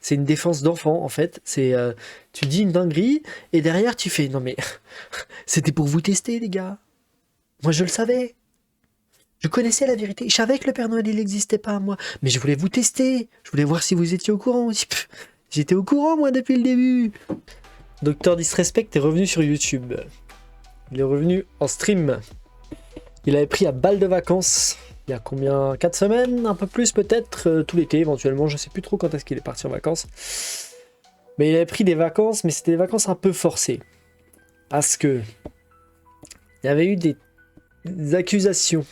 c'est une défense d'enfant en fait. C'est tu dis une dinguerie et derrière tu fais non mais c'était pour vous tester les gars. Moi je le savais. Je connaissais la vérité. Je savais que le Père Noël il n'existait pas moi, mais je voulais vous tester. Je voulais voir si vous étiez au courant. J'étais au courant moi depuis le début. Docteur Disrespect est revenu sur YouTube. Il est revenu en stream. Il avait pris à balle de vacances. Il y a combien? 4 semaines? Un peu plus peut-être, tout l'été éventuellement. Je sais plus trop quand est-ce qu'il est parti en vacances. Mais il avait pris des vacances, mais c'était des vacances un peu forcées. Parce que il y avait eu des accusations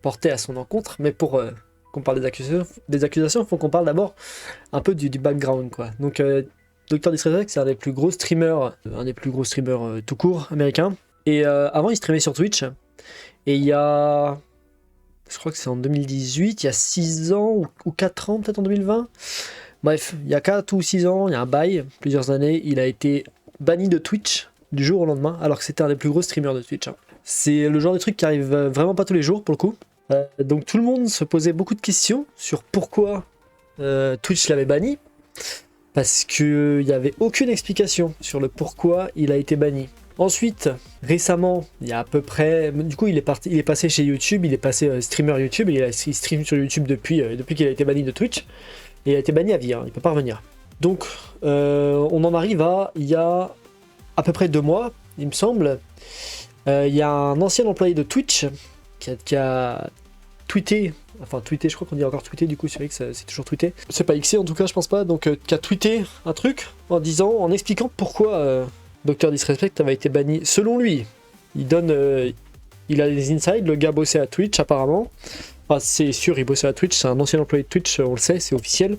portées à son encontre. Mais pour qu'on parle des accusations, il faut qu'on parle d'abord un peu du background, quoi. Donc, Dr. Disrespect, c'est un des plus gros streamers, tout court américain. Et avant, il streamait sur Twitch. Et il y a... Je crois que c'est en 2018, il y a 6 ans ou 4 ans, peut-être en 2020. Bref, il y a 4 ou 6 ans, il y a un bail, plusieurs années, il a été banni de Twitch du jour au lendemain, alors que c'était un des plus gros streamers de Twitch. C'est le genre de truc qui arrive vraiment pas tous les jours, pour le coup. Donc tout le monde se posait beaucoup de questions sur pourquoi Twitch l'avait banni, parce qu'il n'y avait aucune explication sur le pourquoi il a été banni. Ensuite, récemment, il y a à peu près... Du coup, il est passé chez YouTube, il est passé streamer YouTube, et il stream sur YouTube depuis qu'il a été banni de Twitch. Et il a été banni à vie, hein, il ne peut pas revenir. Donc, on en arrive à... Il y a à peu près 2 mois, il me semble, il y a un ancien employé de Twitch qui a tweeté... Enfin, tweeté, je crois qu'on dit encore tweeté, du coup, c'est vrai que c'est toujours tweeté. C'est pas Xé, en tout cas, je pense pas. Donc, qui a tweeté un truc en expliquant pourquoi... Dr. Disrespect avait été banni. Selon lui, il a des insides, le gars bossait à Twitch apparemment. Enfin, c'est sûr, il bossait à Twitch, c'est un ancien employé de Twitch, on le sait, c'est officiel.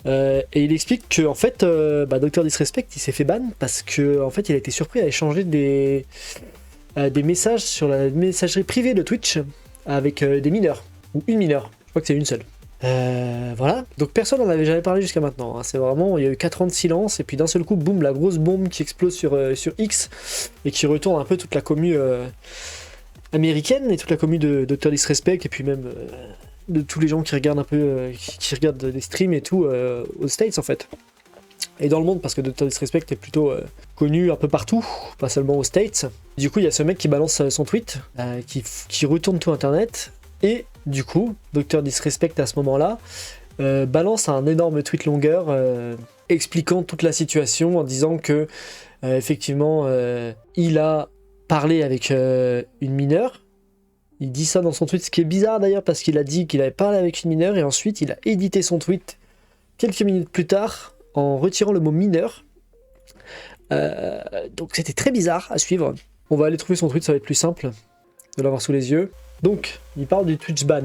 Et il explique que en fait, Dr. Disrespect, il s'est fait ban parce que en fait, il a été surpris à échanger des messages sur la messagerie privée de Twitch avec des mineurs, ou une mineure, je crois que c'est une seule. Voilà, donc personne n'en avait jamais parlé jusqu'à maintenant, hein. C'est vraiment, il y a eu 4 ans de silence, et puis d'un seul coup, boum, la grosse bombe qui explose sur X, et qui retourne un peu toute la commu américaine, et toute la commu de Dr. Disrespect, et puis même de tous les gens qui regardent un peu, qui regardent des streams et tout, aux States en fait. Et dans le monde, parce que Dr. Disrespect est plutôt connu un peu partout, pas seulement aux States. Du coup, il y a ce mec qui balance son tweet, qui retourne tout internet, et du coup, Dr. Disrespect à ce moment-là balance un énorme tweet longueur expliquant toute la situation en disant que effectivement il a parlé avec une mineure. Il dit ça dans son tweet, ce qui est bizarre d'ailleurs parce qu'il a dit qu'il avait parlé avec une mineure et ensuite il a édité son tweet quelques minutes plus tard en retirant le mot mineur. Donc c'était très bizarre à suivre. On va aller trouver son tweet, ça va être plus simple de l'avoir sous les yeux. Donc, il parle du Twitch ban.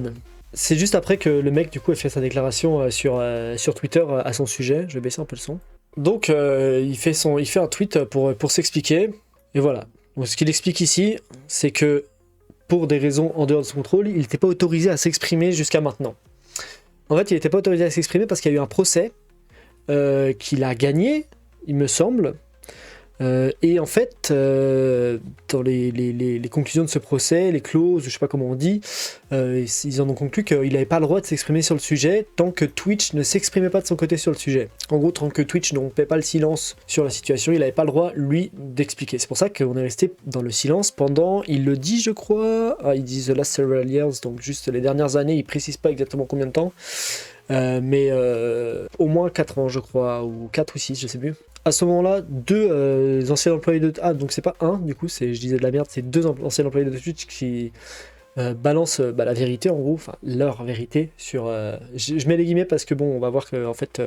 C'est juste après que le mec, du coup, a fait sa déclaration sur Twitter à son sujet. Je vais baisser un peu le son. Donc, il fait un tweet pour s'expliquer. Et voilà. Donc, ce qu'il explique ici, c'est que pour des raisons en dehors de son contrôle, il n'était pas autorisé à s'exprimer jusqu'à maintenant. En fait, il n'était pas autorisé à s'exprimer parce qu'il y a eu un procès qu'il a gagné, il me semble. Et en fait, dans les conclusions de ce procès, les clauses, je sais pas comment on dit, ils en ont conclu qu'il n'avait pas le droit de s'exprimer sur le sujet tant que Twitch ne s'exprimait pas de son côté sur le sujet. En gros, tant que Twitch ne rompait pas le silence sur la situation, il n'avait pas le droit, lui, d'expliquer. C'est pour ça qu'on est resté dans le silence pendant, il le dit, je crois, il dit the last several years, donc juste les dernières années, il précise pas exactement combien de temps, mais au moins 4 ans, je crois, ou 4 ou 6, je sais plus. À ce moment-là, 2 anciens employés de... Ah, donc c'est pas un, du coup, je disais de la merde, c'est 2 anciens employés de Twitch qui balancent la vérité, en gros, enfin, leur vérité sur... je mets les guillemets parce que, bon, on va voir que, en fait,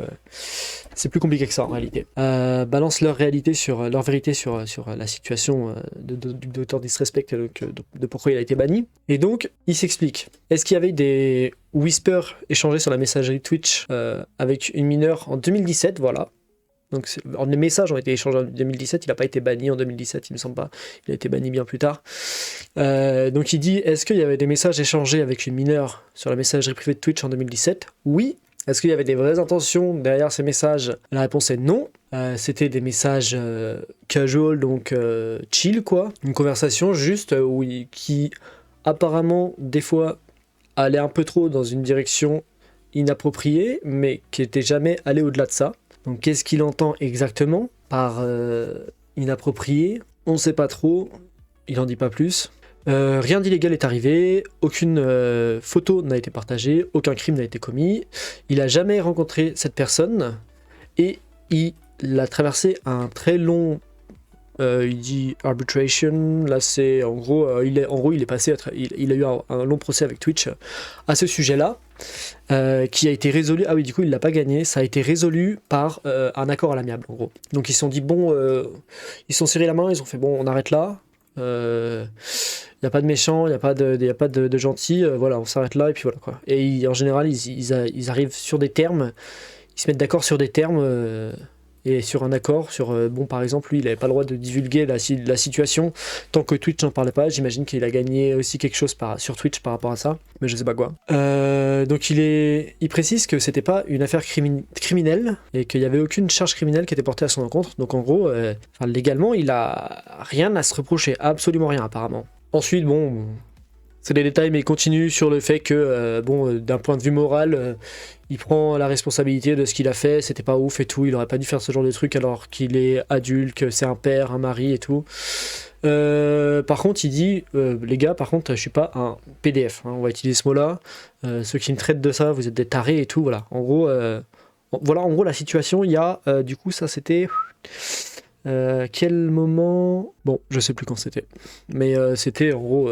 c'est plus compliqué que ça, en réalité. Balancent leur vérité sur la situation du Dr. Disrespect, de pourquoi il a été banni. Et donc, il s'explique. Est-ce qu'il y avait des whispers échangés sur la messagerie Twitch avec une mineure en 2017, voilà. Donc les messages ont été échangés en 2017, il n'a pas été banni en 2017, il me semble pas, il a été banni bien plus tard. Donc il dit, est-ce qu'il y avait des messages échangés avec une mineure sur la messagerie privée de Twitch en 2017 ? Oui. Est-ce qu'il y avait des vraies intentions derrière ces messages ? La réponse est non. C'était des messages casual, donc chill quoi. Une conversation juste qui apparemment des fois allait un peu trop dans une direction inapproprié, mais qui n'était jamais allé au-delà de ça. Donc qu'est-ce qu'il entend exactement par inapproprié? On ne sait pas trop, il n'en dit pas plus. Rien d'illégal est arrivé, aucune photo n'a été partagée, aucun crime n'a été commis. Il n'a jamais rencontré cette personne et il a traversé un très long... il dit arbitration, là c'est en gros, il est passé, il a eu un long procès avec Twitch à ce sujet-là, qui a été résolu, ah oui du coup il l'a pas gagné, ça a été résolu par un accord à l'amiable en gros. Donc ils se sont dit bon, ils se sont serrés la main, ils ont fait bon on arrête là, il n'y a pas de méchants, il n'y a pas de gentils, voilà on s'arrête là et puis voilà quoi. Et en général ils arrivent sur des termes, ils se mettent d'accord sur des termes, et sur un accord, sur bon par exemple lui il n'avait pas le droit de divulguer la situation tant que Twitch n'en parlait pas, j'imagine qu'il a gagné aussi quelque chose sur Twitch par rapport à ça, mais je sais pas quoi. Donc il précise que c'était pas une affaire criminelle et qu'il n'y avait aucune charge criminelle qui était portée à son encontre, donc en gros, légalement il a rien à se reprocher, absolument rien apparemment. Ensuite bon, c'est des détails, mais il continue sur le fait que, d'un point de vue moral, il prend la responsabilité de ce qu'il a fait, c'était pas ouf et tout, il aurait pas dû faire ce genre de truc alors qu'il est adulte, que c'est un père, un mari et tout. Par contre, il dit, les gars, par contre, je suis pas un PDF, hein, on va utiliser ce mot-là. Ceux qui me traitent de ça, vous êtes des tarés et tout, voilà. En gros, la situation, il y a, du coup, ça c'était... quel moment... Bon, je sais plus quand c'était. Mais c'était en gros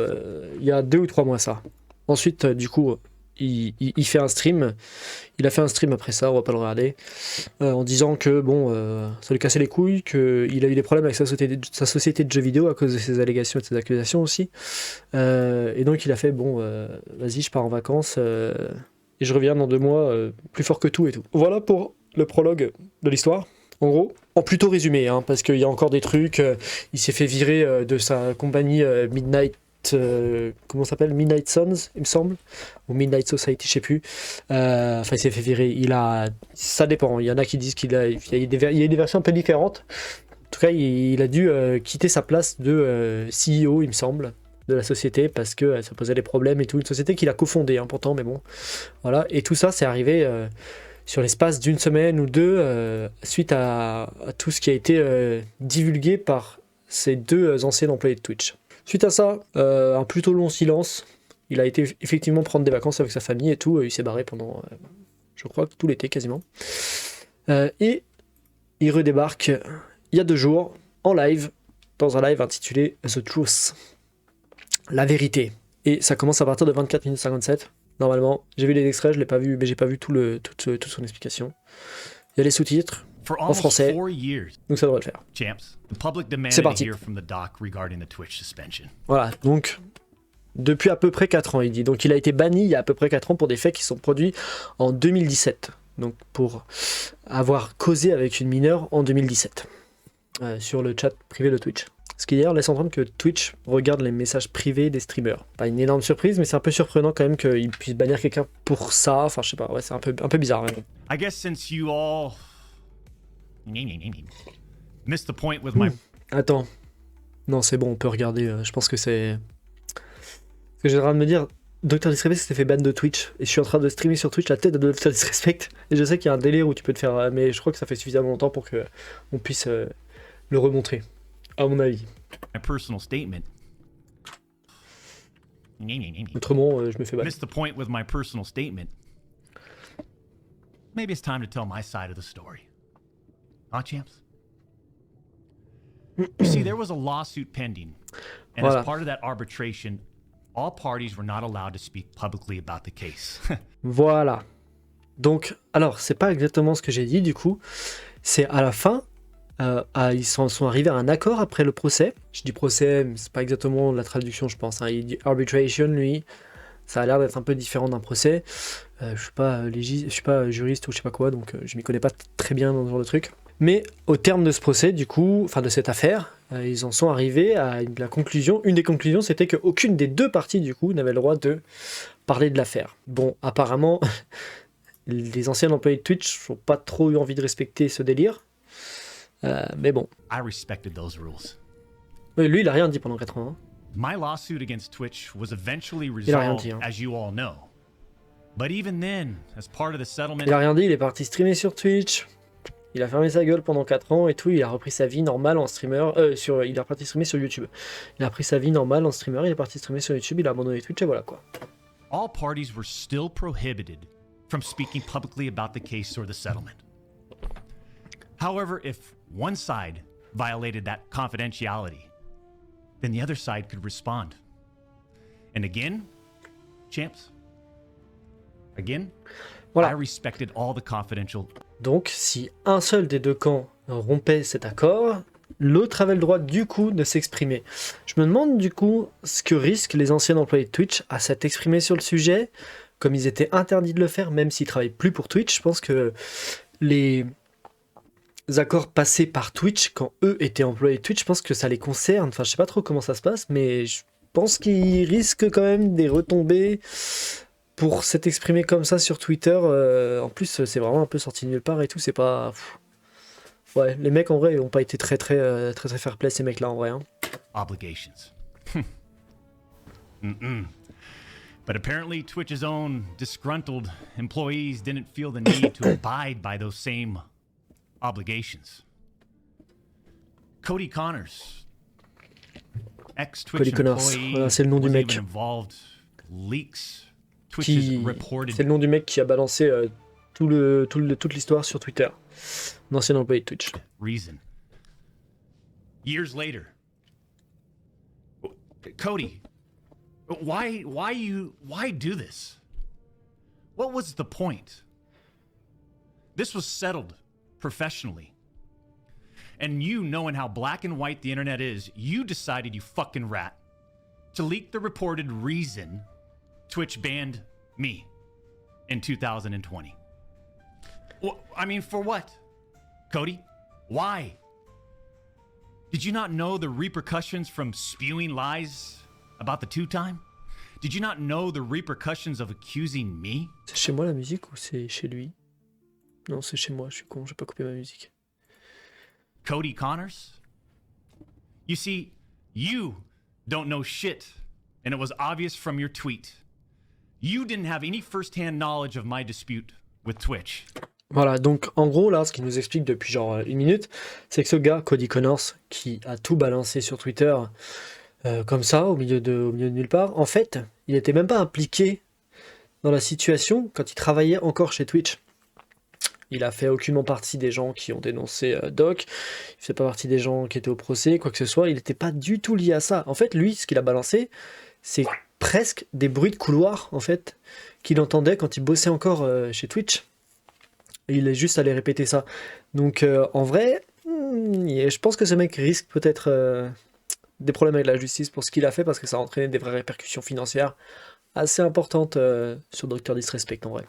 il y a 2 ou 3 mois ça. Ensuite, du coup, il fait un stream. Il a fait un stream après ça, on va pas le regarder. En disant que bon, ça lui cassait les couilles, qu'il a eu des problèmes avec sa société de jeux vidéo à cause de ses allégations et de ses accusations aussi. Et donc il a fait bon, vas-y, je pars en vacances et je reviens dans 2 mois plus fort que tout et tout. Voilà pour le prologue de l'histoire. En gros, en plutôt résumé, hein, parce qu'il y a encore des trucs, il s'est fait virer de sa compagnie Midnight, comment ça s'appelle, Midnight Suns, il me semble, ou Midnight Society, je sais plus. Enfin, il s'est fait virer, ça dépend, il y en a qui disent il y a des versions un peu différentes. En tout cas, il a dû quitter sa place de CEO, il me semble, de la société, parce que ça posait des problèmes et tout, une société qu'il a cofondée, hein, pourtant, mais bon, voilà, et tout ça, c'est arrivé... sur l'espace d'une semaine ou 2, suite à tout ce qui a été divulgué par ces 2 anciens employés de Twitch. Suite à ça, un plutôt long silence. Il a été effectivement prendre des vacances avec sa famille et tout. Il s'est barré pendant, je crois, tout l'été quasiment. Et il redébarque il y a 2 jours en live, dans un live intitulé The Truth, la vérité. Et ça commence à partir de 24 minutes 57. Normalement, j'ai vu les extraits, je l'ai pas vu, mais j'ai pas vu toute son explication. Il y a les sous-titres en français, donc ça devrait le faire. C'est parti. Voilà, donc depuis à peu près 4 ans, il dit. Donc il a été banni il y a à peu près 4 ans pour des faits qui sont produits en 2017. Donc pour avoir causé avec une mineure en 2017 sur le chat privé de Twitch. Ce qui d'ailleurs laisse entendre que Twitch regarde les messages privés des streamers. Pas une énorme surprise, mais c'est un peu surprenant quand même qu'il puisse bannir quelqu'un pour ça. Enfin, je sais pas, ouais, c'est un peu bizarre. Même. I guess since you all missed the point with my... Attends. Non, c'est bon, on peut regarder. Je pense que c'est... Ce que j'ai en train de me dire, Dr Disrespect s'était fait ban de Twitch. Et je suis en train de streamer sur Twitch la tête de Dr Disrespect. Et je sais qu'il y a un délire où tu peux te faire... Mais je crois que ça fait suffisamment longtemps pour qu'on puisse le remontrer. À mon avis. My personal statement. Autrement, je me fais battre. Missed the point with my personal statement. Maybe it's time to tell my side of the story. Huh, champs? You see, there was a lawsuit pending, and Voilà. as part of that arbitration, all parties were not allowed to speak publicly about the case. Voilà. Donc, alors, c'est pas exactement ce que j'ai dit, du coup. C'est à la fin... ils sont arrivés à un accord après le procès. Je dis procès, mais c'est pas exactement la traduction, je pense. Hein. Il dit arbitration, lui. Ça a l'air d'être un peu différent d'un procès. Je suis pas juriste ou je sais pas quoi, donc je m'y connais pas très bien dans ce genre de truc. Mais au terme de ce procès, du coup, enfin de cette affaire, ils en sont arrivés à la conclusion. Une des conclusions, c'était qu'aucune des 2 parties, du coup, n'avait le droit de parler de l'affaire. Bon, apparemment, les anciens employés de Twitch n'ont pas trop eu envie de respecter ce délire. Mais bon. I respected those rules. Mais lui, il a rien dit pendant 4 ans. Hein. My lawsuit against Twitch was eventually Il a rien resolved, dit. Hein. as you all know. But even then, as part of the settlement, Il a rien dit, il est parti streamer sur Twitch. Il a fermé sa gueule pendant 4 ans et tout, il a repris sa vie normale en streamer, il est reparti streamer sur YouTube. Il a pris sa vie normale en streamer, il est parti streamer sur YouTube, il a abandonné Twitch et voilà quoi. all parties were still prohibited from speaking publicly about the case or the settlement. However, if one side violated that confidentiality, then the other side could respond. And again, champs, again, Voilà. I respected all the confidential. Donc, si un seul des deux camps rompait cet accord, l'autre avait le droit du coup de s'exprimer. Je me demande du coup ce que risquent les anciens employés de Twitch à s'être exprimés sur le sujet, comme ils étaient interdits de le faire, même s'ils travaillent plus pour Twitch. Je pense que les accords passés par Twitch, quand eux étaient employés de Twitch, je pense que ça les concerne. Enfin, je sais pas trop comment ça se passe, mais je pense qu'ils risquent quand même des retombées pour s'être exprimé comme ça sur Twitter. En plus, c'est vraiment un peu sorti de nulle part et tout. C'est pas. Ouais, les mecs en vrai n'ont pas été très fair play, ces mecs là en vrai. Hein. Obligations. But apparently, Twitch's own disgruntled employees didn't feel the need to abide by those same obligations. Cody Connors, ex-Twitch Cody Connors, employee, voilà, c'est le nom du was mec. even involved. Leaks. Twitch's reported C'est le nom du mec qui a balancé toute l'histoire sur Twitter. Un ancien employé de Twitch. reason. Years later, Cody, why do this? What was the point? This was settled professionally. And you, knowing how black and white the internet is, you decided, you fucking rat, to leak the reported reason Twitch banned me in 2020. I mean, for what? Cody? Why? Did you not know the repercussions from spewing lies about the two-time? Did you not know the repercussions of accusing me? C'est chez moi la musique ou c'est chez lui? Non, c'est chez moi, je suis con, j'ai pas coupé ma musique. Cody Connors? You see, you don't know shit, and it was obvious from your tweet. You didn't have any first-hand knowledge of my dispute with Twitch. Voilà, donc en gros là, ce qu'il nous explique depuis genre 1 minute, c'est que ce gars, Cody Connors, qui a tout balancé sur Twitter comme ça, au milieu de nulle part, en fait, il n'était même pas impliqué dans la situation quand il travaillait encore chez Twitch. Il a fait aucunement partie des gens qui ont dénoncé Doc, il fait pas partie des gens qui étaient au procès, quoi que ce soit, il n'était pas du tout lié à ça. En fait, lui, ce qu'il a balancé, c'est presque des bruits de couloir, en fait, qu'il entendait quand il bossait encore chez Twitch. Et il est juste allé répéter ça. Donc, en vrai, je pense que ce mec risque peut-être des problèmes avec la justice pour ce qu'il a fait, parce que ça a entraîné des vraies répercussions financières assez importantes sur Dr. Disrespect, en vrai.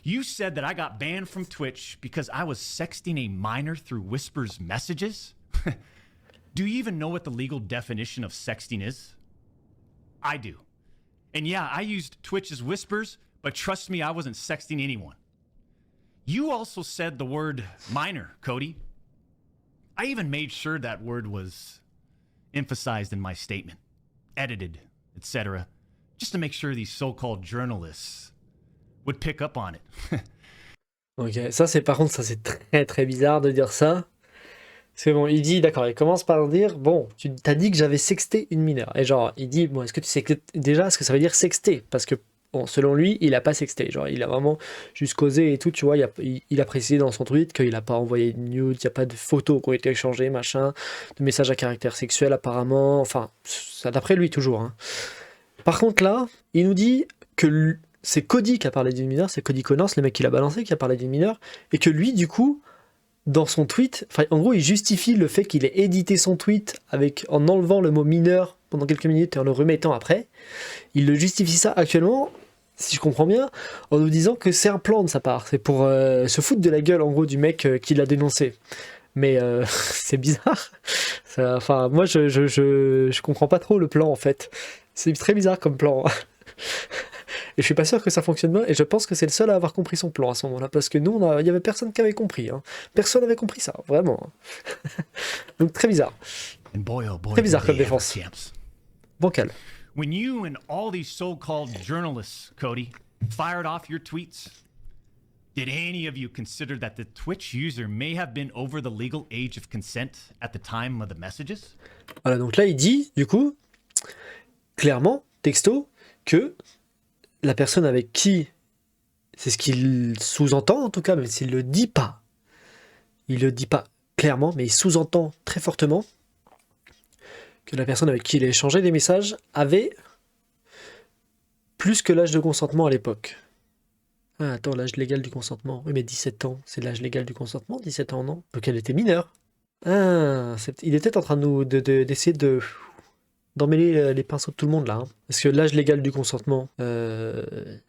You said that I got banned from Twitch because I was sexting a minor through Whisper's messages? Do you even know what the legal definition of sexting is? I do. And yeah, I used Twitch's Whispers, but trust me, I wasn't sexting anyone. You also said the word minor, Cody. I even made sure that word was emphasized in my statement, edited, etc., just to make sure these so-called journalists would pick up on it. Ok, ça c'est par contre, ça c'est très bizarre de dire ça. C'est bon, il dit, d'accord, il commence par dire, bon, tu t'as dit que j'avais sexté une mineure. Et genre, il dit, bon, est-ce que tu sais déjà ce que ça veut dire sexter? Parce que, bon, selon lui, il a pas sexté. Genre, il a vraiment juste causé et tout, tu vois, il a précisé dans son tweet qu'il a pas envoyé de nude, il n'y a pas de photos qui ont été échangées, machin, de messages à caractère sexuel apparemment, enfin, ça d'après lui toujours. Hein. Par contre là, il nous dit que c'est Cody qui a parlé d'une mineure, c'est Cody Connors, le mec qui l'a balancé, qui a parlé d'une mineure, et que lui, du coup, dans son tweet, en gros, il justifie le fait qu'il ait édité son tweet en enlevant le mot mineur pendant quelques minutes et en le remettant après. Il le justifie ça actuellement, si je comprends bien, en nous disant que c'est un plan de sa part. C'est pour se foutre de la gueule, en gros, du mec qui l'a dénoncé. Mais c'est bizarre. Enfin, moi, je comprends pas trop le plan, en fait. C'est très bizarre comme plan. Et je suis pas sûr que ça fonctionne bien, et je pense que c'est le seul à avoir compris son plan à ce moment-là, parce que nous, il y avait personne qui avait compris. Hein. Personne n'avait compris ça, vraiment. Donc très bizarre. And boy, oh boy, Très bizarre did comme they ever, défense. champs. Bancal. When you and all these so-called journalists, Cody, fired off your tweets? Did any of you consider that the Twitch user may have been over the legal age of consent at the time of the messages? Voilà, donc là, il dit, du coup, clairement, texto, que la personne avec qui, c'est ce qu'il sous-entend en tout cas, même s'il le dit pas, il le dit pas clairement, mais il sous-entend très fortement que la personne avec qui il a échangé des messages avait plus que l'âge de consentement à l'époque. Ah, attends, l'âge légal du consentement. Oui, mais 17 ans, c'est l'âge légal du consentement, 17 ans, non? Donc elle était mineure. Ah, il est peut-être en train de d'essayer d'emmêler les pinceaux de tout le monde là. Hein. Parce que l'âge légal du consentement,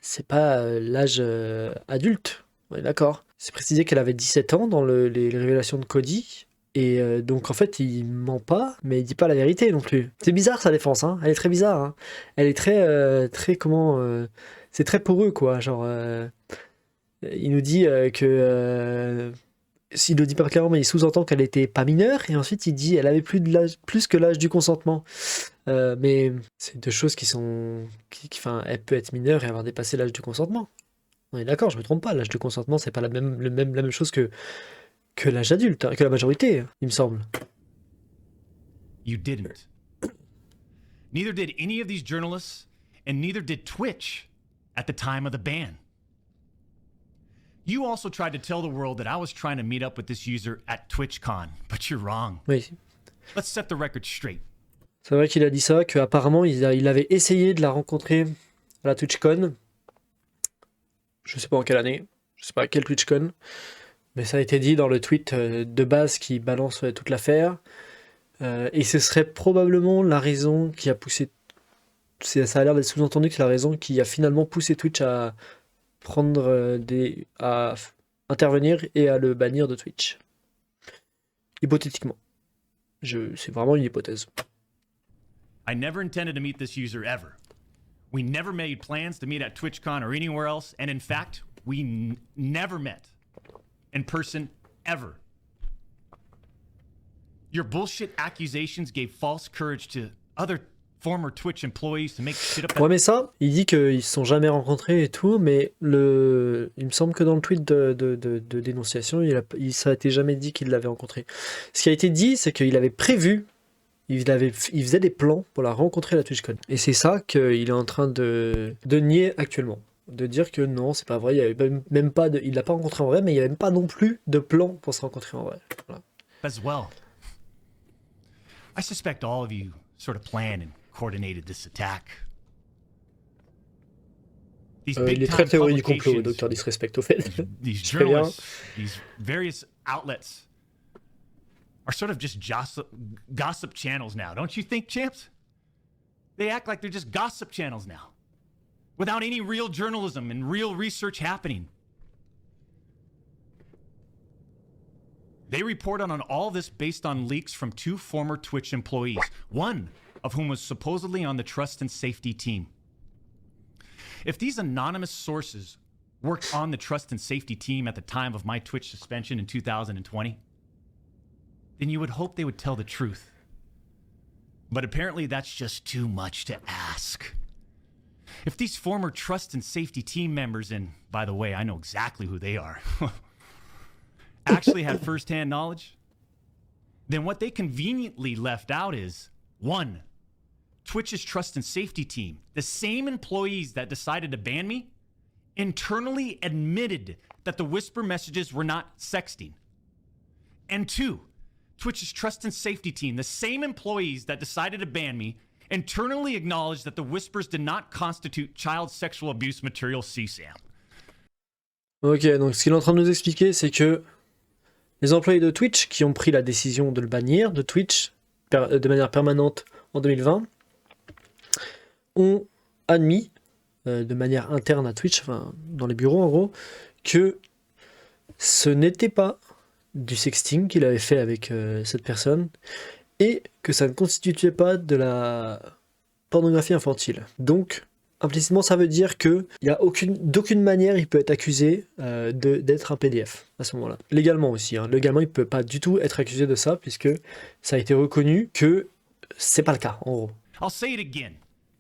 c'est pas l'âge adulte. On est d'accord. C'est précisé qu'elle avait 17 ans dans les révélations de Cody. Et donc en fait, il ment pas, mais il dit pas la vérité non plus. C'est bizarre sa défense, hein. Elle est très bizarre. Hein. Elle est très comment. C'est très poreux quoi. Genre, il nous dit que. S'il le dit pas clairement, mais il sous-entend qu'elle était pas mineure, et ensuite il dit elle avait plus que l'âge du consentement. Mais c'est deux choses qui sont. Enfin, elle peut être mineure et avoir dépassé l'âge du consentement. On est d'accord, je me trompe pas. L'âge du consentement, c'est pas la même chose que l'âge adulte, hein, que la majorité, il me semble. You didn't. Neither did any of these journalists, and neither did Twitch at the time of the ban. You also tried to tell the world that I was trying to meet up with this user at TwitchCon, but you're wrong. Oui. Let's set the record straight. C'est vrai qu'il a dit ça, qu'apparemment il avait essayé de la rencontrer à la TwitchCon. Je sais pas en quelle année, je sais pas à quelle TwitchCon, mais ça a été dit dans le tweet de base qui balance toute l'affaire. Et ce serait probablement la raison qui a poussé. Ça a l'air d'être sous-entendu que c'est la raison qui a finalement poussé Twitch à à intervenir et à le bannir de Twitch. Hypothétiquement. C'est vraiment une hypothèse. I never intended to meet this user ever. We never made plans to meet at TwitchCon or anywhere else, and in fact, we never met in person ever. Your bullshit accusations gave false courage to other former Twitch employees to make shit up. Ouais, mais ça, il dit qu'ils se sont jamais rencontrés et tout, mais il me semble que dans le tweet de dénonciation, ça a été jamais dit qu'il l'avait rencontré. Ce qui a été dit, c'est qu'il avait prévu, il faisait des plans pour la rencontrer à la TwitchCon. Et c'est ça qu'il est en train de nier actuellement. De dire que non, c'est pas vrai, il y avait même pas il l'a pas rencontré en vrai, mais il n'y avait même pas non plus de plan pour se rencontrer en vrai. Voilà. As well. I suspect all of you sort of planned and coordinated this attack. Il est très théorie du complot, le docteur Disrespect, au fait. These journalists, these various outlets are sort of just gossip channels now, don't you think, champs? They act like they're just gossip channels now, without any real journalism and real research happening. They reported on all this based on leaks from two former Twitch employees, one of whom was supposedly on the trust and safety team. If these anonymous sources worked on the trust and safety team at the time of my Twitch suspension in 2020, then you would hope they would tell the truth. But apparently that's just too much to ask. If these former trust and safety team members, and by the way, I know exactly who they are, actually had first-hand knowledge, then what they conveniently left out is, one, Twitch's trust and safety team, the same employees that decided to ban me, internally admitted that the whisper messages were not sexting. And two, Twitch's trust and safety team, the same employees that decided to ban me, internally acknowledged that the whispers did not constitute child sexual abuse material CSAM. Ok, donc ce qu'il est en train de nous expliquer, c'est que les employés de Twitch qui ont pris la décision de le bannir de Twitch de manière permanente en 2020 ont admis de manière interne à Twitch, enfin dans les bureaux en gros, que ce n'était pas du sexting qu'il avait fait avec cette personne et que ça ne constituait pas de la pornographie infantile. Donc implicitement, ça veut dire que d'aucune manière il peut être accusé d'être un PDF à ce moment-là. Légalement aussi. Hein. Légalement, il peut pas du tout être accusé de ça puisque ça a été reconnu que c'est pas le cas, en gros. I'll say it again.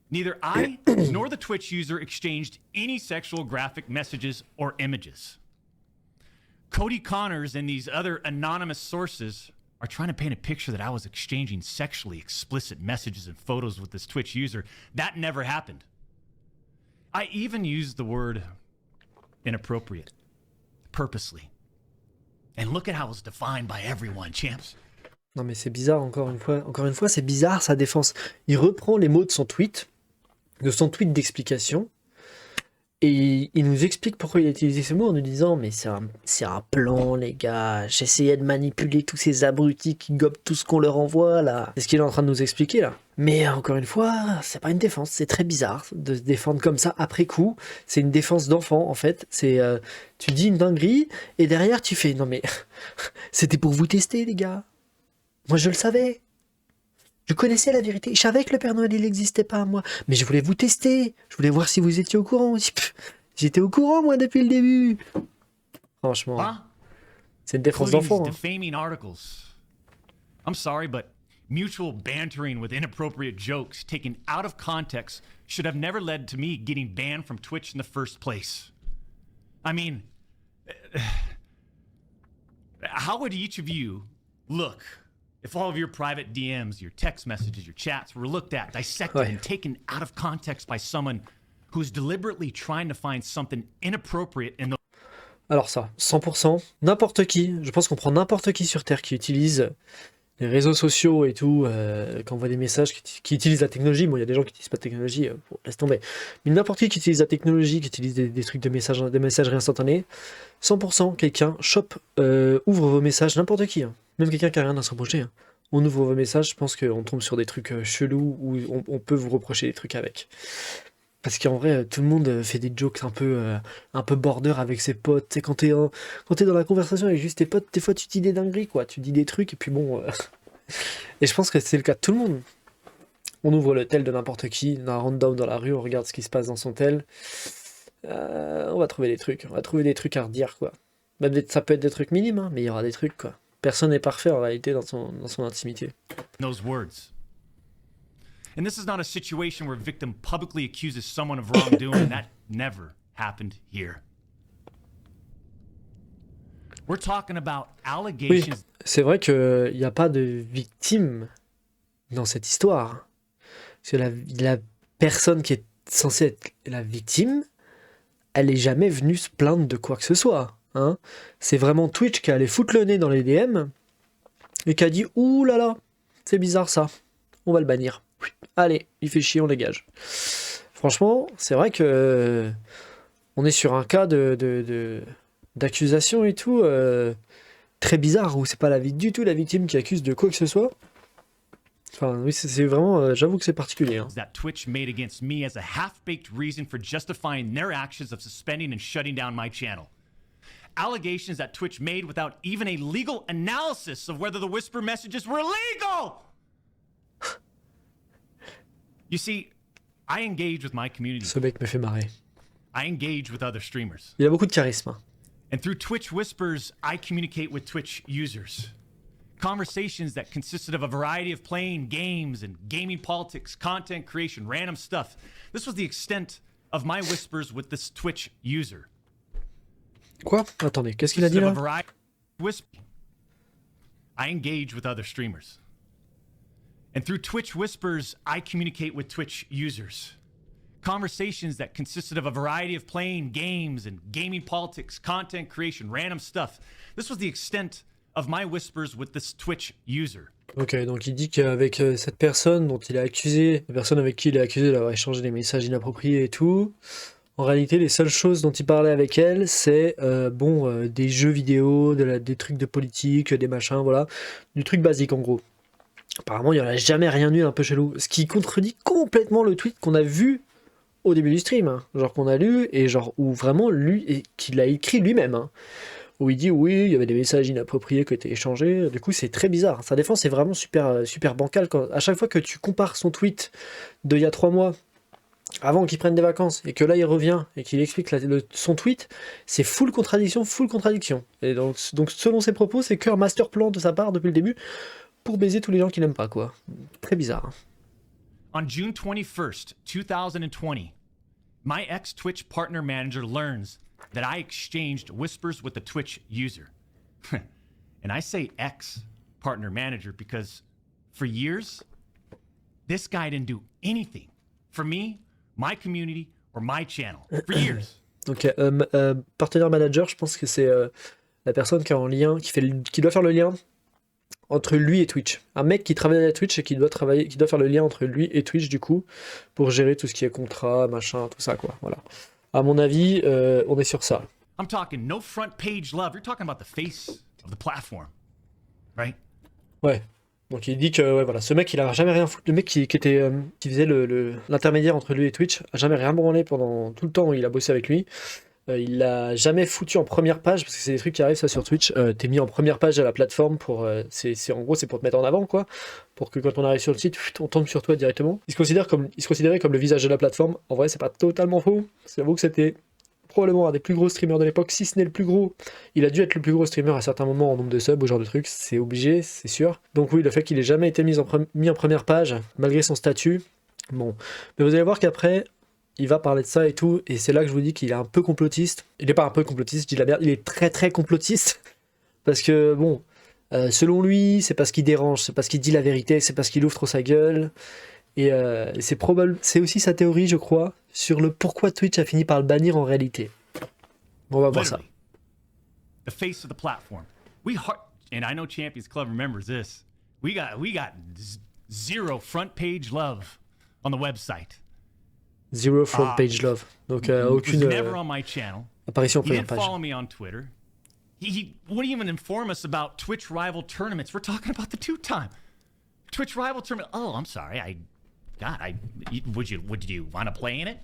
Neither I nor the Twitch user exchanged any sexual graphic messages or images. Cody Connors and these other anonymous sources are trying to paint a picture that I was exchanging sexually explicit messages and photos with this Twitch user. That never happened. I even used the word inappropriate, purposely. And look at how it's defined by everyone, champs. Non mais c'est bizarre encore une fois. Encore une fois, c'est bizarre sa défense. Il reprend les mots de son tweet d'explication, et il nous explique pourquoi il a utilisé ce mot en nous disant mais c'est un plan les gars, j'essayais de manipuler tous ces abrutis qui gobent tout ce qu'on leur envoie là. C'est ce qu'il est en train de nous expliquer là. Mais encore une fois, c'est pas une défense, c'est très bizarre de se défendre comme ça après coup. C'est une défense d'enfant en fait. C'est tu dis une dinguerie et derrière tu fais non mais c'était pour vous tester les gars. Moi je le savais. Je connaissais la vérité. Je savais que le Père Noël, il n'existait pas, moi. Mais je voulais vous tester. Je voulais voir si vous étiez au courant. J'étais au courant, moi, depuis le début. Franchement, c'est une défense d'enfant. Hein. Defaming articles. I'm sorry, but mutual bantering with inappropriate jokes taken out of context should have never led to me getting banned from Twitch in the first place. I mean, how would each of you look if all of your private DMs, your text messages, your chats were looked at, dissected, and taken out of context by someone who's deliberately trying to find something inappropriate in the... Alors ça, 100%, n'importe qui, je pense qu'on prend n'importe qui sur Terre qui utilise les réseaux sociaux et tout, qui envoie des messages, qui utilise la technologie. Bon, il y a des gens qui n'utilisent pas de technologie, bon, laisse tomber. Mais n'importe qui utilise la technologie, qui utilise des trucs de messagerie instantanée, 100% quelqu'un chope, ouvre vos messages, n'importe qui, hein. Même quelqu'un qui n'a rien à se reprocher. Hein. On ouvre vos messages, je pense qu'on tombe sur des trucs chelous où on peut vous reprocher des trucs avec. Parce qu'en vrai, tout le monde fait des jokes un peu border avec ses potes. Tu sais, quand t'es dans la conversation avec juste tes potes, des fois tu dis des dingueries, quoi. Tu dis des trucs et puis bon... Et je pense que c'est le cas de tout le monde. On ouvre le tel de n'importe qui, d'un random dans la rue, on regarde ce qui se passe dans son tel. On va trouver des trucs. On va trouver des trucs à redire, quoi. Même ça peut être des trucs minimes, hein, mais il y aura des trucs, quoi. Personne n'est parfait en réalité dans son intimité. Those words. And this is not a situation where a victim publicly accuses someone of wrongdoing. That never happened here. We're talking about allegations. Oui, c'est vrai qu'il n'y a pas de victime dans cette histoire. Parce que la personne qui est censée être la victime, elle n'est jamais venue se plaindre de quoi que ce soit. Hein, c'est vraiment Twitch qui a allé foutre le nez dans les DM et qui a dit ouh là là, c'est bizarre ça, on va le bannir. Allez, il fait chier, on dégage. Franchement, c'est vrai que on est sur un cas d'accusation et tout très bizarre où c'est pas du tout la victime qui accuse de quoi que ce soit. Enfin, oui, c'est vraiment, j'avoue que c'est particulier. Hein. That Twitch made against me as a half-baked reason for justifying their actions of suspending and shutting down my channel. Allegations that Twitch made without even a legal analysis of whether the whisper messages were legal. You see, I engage with my community. Ce mec me fait marrer. I engage with other streamers. Il a beaucoup de charisme. And through Twitch Whispers, I communicate with Twitch users. Conversations that consisted of a variety of playing games and gaming politics, content creation, random stuff. This was the extent of my whispers with this Twitch user. Quoi? Attendez, qu'est-ce qu'il a dit là? I engage with other streamers. And through Twitch Whispers, I communicate with Twitch users. Conversations that consisted of a variety of playing games and gaming politics, content creation, random stuff. This was the extent of my whispers with this Twitch user. Ok, donc il dit qu'avec cette personne dont il a accusé, la personne avec qui il est accusé d'avoir échangé des messages inappropriés et tout, en réalité, les seules choses dont il parlait avec elle, c'est des jeux vidéo, des trucs de politique, des machins, voilà. Du truc basique en gros. Apparemment, il n'y en a jamais rien eu un peu chelou. Ce qui contredit complètement le tweet qu'on a vu au début du stream. Hein. Genre qu'on a lu, et genre où vraiment lui, et qu'il a écrit lui-même. Hein. Où il dit oui, il y avait des messages inappropriés qui étaient échangés. Du coup, c'est très bizarre. Sa défense est vraiment super bancale. À chaque fois que tu compares son tweet d'il y a 3 mois, avant qu'il prenne des vacances, et que là il revient, et qu'il explique son tweet, c'est full contradiction. Et donc selon ses propos, c'est que un master plan de sa part depuis le début, pour baiser tous les gens qui n'aiment pas, quoi. Très bizarre. Hein. On June 21st, 2020, my ex-Twitch partner manager learns that I exchanged whispers with a Twitch user. And I say ex-partner manager because for years, this guy didn't do anything for me, my community, or my channel. For years. Donc, partenaire manager, je pense que c'est la personne qui est en lien, qui doit faire le lien entre lui et Twitch. Un mec qui travaille à Twitch et qui doit faire le lien entre lui et Twitch, du coup, pour gérer tout ce qui est contrat, machin, tout ça, quoi. Voilà. À mon avis, on est sur ça. I'm talking no front page love. You're talking about the face of the platform, right? Ouais. Donc il dit que ouais, voilà, ce mec il a jamais rien foutu. Le mec qui faisait l'intermédiaire entre lui et Twitch a jamais rien branlé pendant tout le temps où il a bossé avec lui. Il l'a jamais foutu en première page parce que c'est des trucs qui arrivent ça sur Twitch. T'es mis en première page de la plateforme pour en gros c'est pour te mettre en avant quoi, pour que quand on arrive sur le site on tombe sur toi directement. Il se considérait comme le visage de la plateforme. En vrai c'est pas totalement faux. J'avoue que c'était probablement un des plus gros streamers de l'époque, si ce n'est le plus gros. Il a dû être le plus gros streamer à certains moments en nombre de subs, ou genre de trucs, c'est obligé, c'est sûr. Donc oui, le fait qu'il ait jamais été mis en première page, malgré son statut, bon. Mais vous allez voir qu'après, il va parler de ça et tout, et c'est là que je vous dis qu'il est un peu complotiste. Il n'est pas un peu complotiste, je dis la merde, il est très très complotiste, parce que bon, selon lui, c'est parce qu'il dérange, c'est parce qu'il dit la vérité, c'est parce qu'il ouvre trop sa gueule. Et c'est aussi sa théorie, je crois, sur le pourquoi Twitch a fini par le bannir en réalité. On va voir ça. Literally, the face of the platform. And I know Champions Club remembers this. We got zero front page love on the website. Zero front page love. Donc aucune Was never on my channel. apparition en He première didn't page. follow me on Twitter. He wouldn't even inform us about Twitch rival tournaments. We're talking about the two-time Twitch rival tournament. Oh, I'm sorry. Would you want to play in it?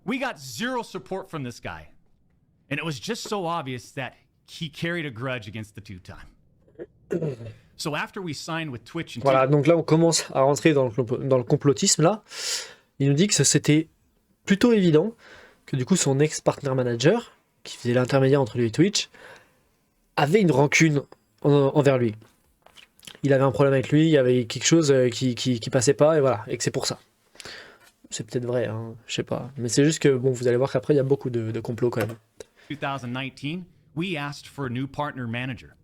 We got zero support from this guy. And it was just so obvious that he carried a grudge against the two-time. So after we signed with Twitch... Voilà, donc là on commence à rentrer dans le complotisme là. Il nous dit que c'était plutôt évident que du coup son ex-partner manager, qui faisait l'intermédiaire entre lui et Twitch, avait une rancune envers lui. Il avait un problème avec lui, il y avait quelque chose qui passait pas, et voilà, et que c'est pour ça. C'est peut-être vrai, hein, je sais pas. Mais c'est juste que, bon, vous allez voir qu'après, il y a beaucoup de complots quand même. 2019, we asked for a new partner manager.